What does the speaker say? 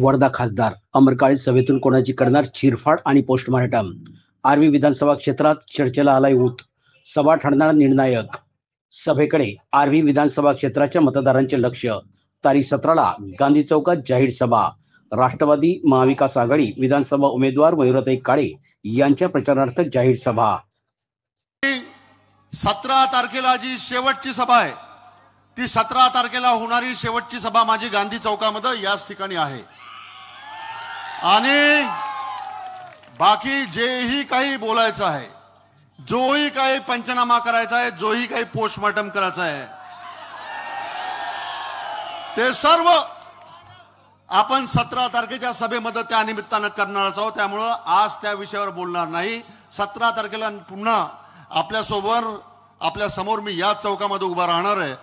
वर्धा खासदार अमर काळे सभेतून कोणाची करणार चिरफाड आणि पोस्टमार्टम. आर्वी विधानसभा क्षेत्रात चर्चेला आलाय ऊत. सभा ठरणार निर्णायक. सभेकडे आर्वी विधानसभा क्षेत्राच्या मतदारांचे लक्ष. तारीख 17ला गांधी चौकात जाहीर सभा. राष्ट्रवादी महाविकास आघाडी विधानसभा उमेदवार मयुराताई काळे यांच्या प्रचारार्थ जाहीर सभा. 17 तारखेला जी शेवटची सभा आहे ती 17 तारखेला होणारी शेवटची सभा माझी गांधी चौकामध्ये याच ठिकाणी आहे. आणि बाकी जेही काही बोलायचं आहे, जोही काही पंचनामा करायचा आहे, जोही काही पोस्टमार्टम करायचं आहे, ते सर्व आपण 17 तारखेच्या सभेमध्ये त्या निमित्तानं करणारच आहोत. त्यामुळं आज त्या विषयावर बोलणार नाही. 17 तारखेला पुन्हा आपल्या समोर मी याच चौकामध्ये उभा राहणार आहे.